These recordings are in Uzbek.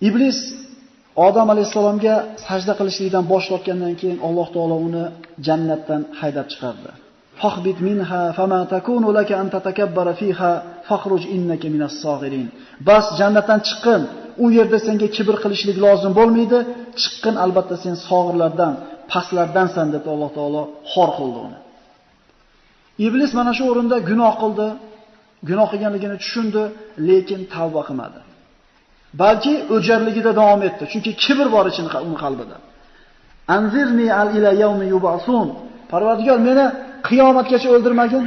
Iblis Odam alayhisalomga sajda qilishlikdan bosh tortgandan keyin Alloh taolo uni jannatdan haydab chiqardi. Fahbit minha fama takunu laka an tatakabbara fiha fakhruj innaka minas saghirin. Bas jannatdan chiqqin. U yerda senga kibr qilishlik lozim bo'lmaydi. Chiqqin albatta sen sog'irlardan, pastlardansan deb Alloh taolo xor qildi uni. Iblis mana shu o'rinda gunoh qildi. Gunoh qilganligini tushundi, lekin tavba qilmadi. Balki o'jarligida davom etdi, chunki kibr bor uning qalbida. Anzirni al ila yawmi yub'asun. Parvardigor meni qiyomatgacha o'ldirmagin.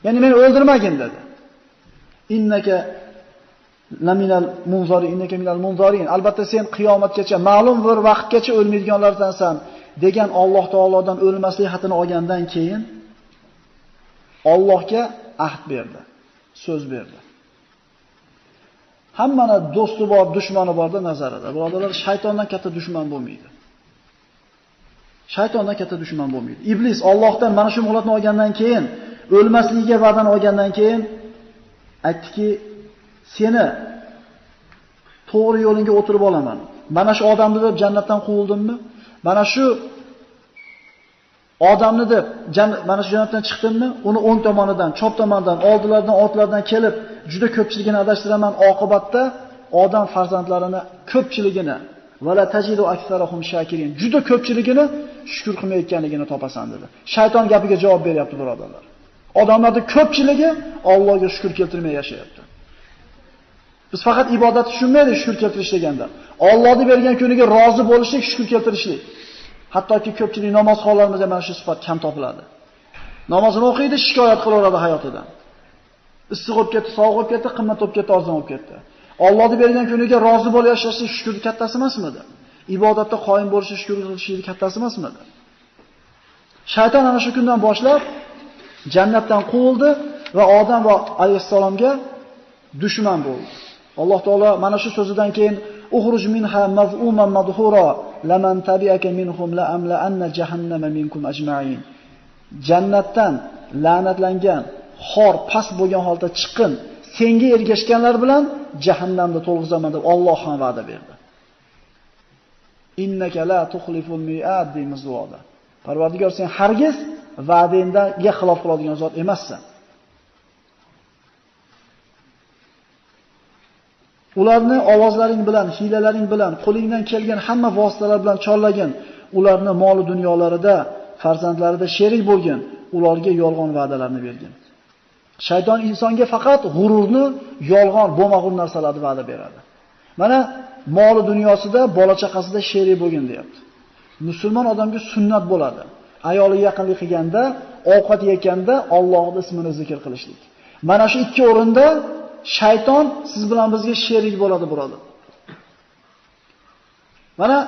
Ya'ni meni o'ldirmagin dedi. Innaka laminal munzarin, innaka minal munzarin. Albatta sen qiyomatgacha, ma'lum bir vaqtgacha o'lmaydiganlardansan degan Alloh taolodan o'lmaslik xatini olgandan keyin Allohga ahd berdi, so'z berdi. Hammana do'sti bor, dushmani borda nazarida. Birodarlar, shaytondan katta dushman bo'lmaydi. Shaytondan katta dushman bo'lmaydi. Iblis Allohdan mana shu muhlatni olgandan keyin, o'lmasligiga va'dani olgandan keyin aytdiki, seni to'g'ri yo'lingga o'tirib olaman. Mana shu odamni deb jannatdan quvildimmi? Mana shu odamni deb mana shu jannatdan chiqdimmi? Uni o'ng tomonidan, chop tomonidan, oldilaridan, ortlardan kelib juda ko'pchiligini adashtiraman. Oqibatda odam farzandlarini ko'pchiligini vala tajidu aksarahum shakirin. Juda ko'pchiligini shukr qilmayotganligini topasan dedi. Shayton gapiga javob beryapti birodarlar. Odamlarning ko'pchiligi Allohga shukr keltirmay yashayapti. Biz faqat ibodatni tushunmaylik shukr keltirish deganda. Allohning bergan kuniga rozi bo'lishlik, shukr keltirishlik. Hattoki ko'pchilik namozxonlarimizda mana shu sifat kam topiladi. Namozini o'qiydi, shikoyat qilaveradi hayotidan. Issiq bo'lib ketdi, sovuq bo'lib ketdi, qimmat bo'lib ketdi, arzon bo'lib ketdi. Allohning bergan kuniga rozi bo'lib yashashlik shukrning kattasi emasmidi? Ibodatda qoyim bo'lish shukr qilishning kattasi emasmidi? Shayton ana shu kundan boshlab jannatdan quvildi va Odam va alayhissalomga dushman bo'ldi. Alloh taolo mana shu so'zidan keyin ukhruj minha maz'uman madhura laman tabi'aka minhum la amla anna jahannama minkum ajma'in. Jannatdan la'natlangan, xor, past bo'lgan holda chiqqin. Senga ergashganlar bilan jahannamda to'lg'izaman deb Alloh ham va'da berdi. Innaka la tukhliful mi'ad deymiz duoda. Parvardigor sen hargiz va'dangga xilof qiladigan zot emassan. Ularni ovozlaring bilan, hiylalaring bilan, qo'lingdan kelgan hamma vositalar bilan chorlagin. Ularni mol dunyolarida, farzandlarida sherik bo'lgin. Ularga yolg'on va'dalarni bergin. Shayton insonga faqat g'ururni, yolg'on, bo'lmag'ur narsalarni va'da beradi. Mana mol dunyosida, bola chaqasida sherik bo'lgin deyapti. Musulmon odamga sunnat bo'ladi. Ayoli yaqinlik qilganda, ovqat yeganda Allohning ismini zikr qilishlik. Mana shu ikki o'rinda shayton siz bilan bizga sherik bo'ladi, birodar. Mana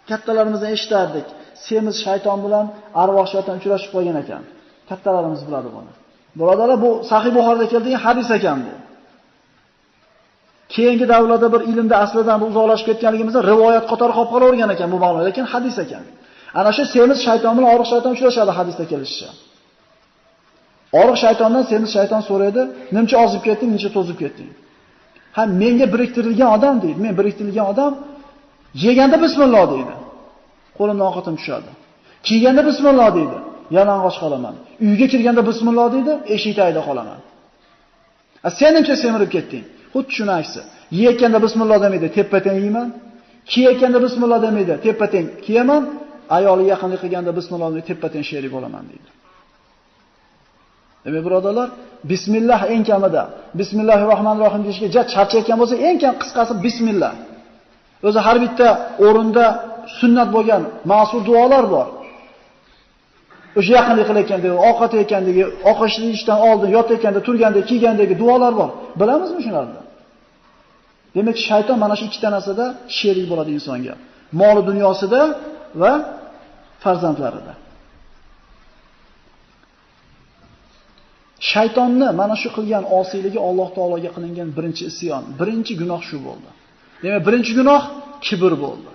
kattalarimizdan eshitardik. Semiz shayton bilan arvoh shayton uchrashib qolgan ekan. Kattalarimiz biladi buni. Birodarlar, bu Sahih Buxoriyda kelgan hadis ekan bu. Keyingi davrlarda bir ilmda aslidan uzoqlashib ketganligimizda rivoyat qatori qolib qolavergan ekan bu ma'lum, lekin hadis ekan. Ana shu semiz shayton bilan oriq shayton uchrashadi hadisda kelishicha. Oriq shaytondan semiz shayton so'raydi, "Nimcha ozib ketding, necha to'zib ketding?" Ha, menga biriktirilgan odam deydi. Men biriktirilgan odam yeganda bismillah deydi. Qo'limdan ovqatim tushadi. Kiyganda bismillah deydi. Yalang'och qolaman. Uyga kirganda bismillah deydi, eshik tagida qolaman. Sen nimcha semirib ketding? Xuddi shuni aksi. Yeyotganda bismillah demaydi, teppa-teng yeyman. Kiyayotganda bismillah demaydi, teppa-teng kiyaman. Ayoli yaqinlik qilganda bismillah deb teppa-teng sherik bo'laman deydi. Demak, birodarlar, bismillah eng kamida, bismillahirrohmanirrohim deyishga charchayotgan bo'lsa, eng kam qisqasi bismillah. O'zi har bitta o'rinda sunnat bo'lgan ma'sur duolar bor. O'sha yaqinlik qilayotganda, ovqat yegandagi, ovqat yeyishdan oldin, yotayotganda, turganda, kiygandagi duolar bor. Bilamizmi shularni? Demak, shayton mana shu ikkita narsada sherik bo'ladi insonga. Mol dunyosida va farzandlarida. Shaytonni mana shu qilgan osiyligi Alloh taologa qilingan birinchi isyon, birinchi gunoh shu bo'ldi. Demak, birinchi gunoh kibr bo'ldi.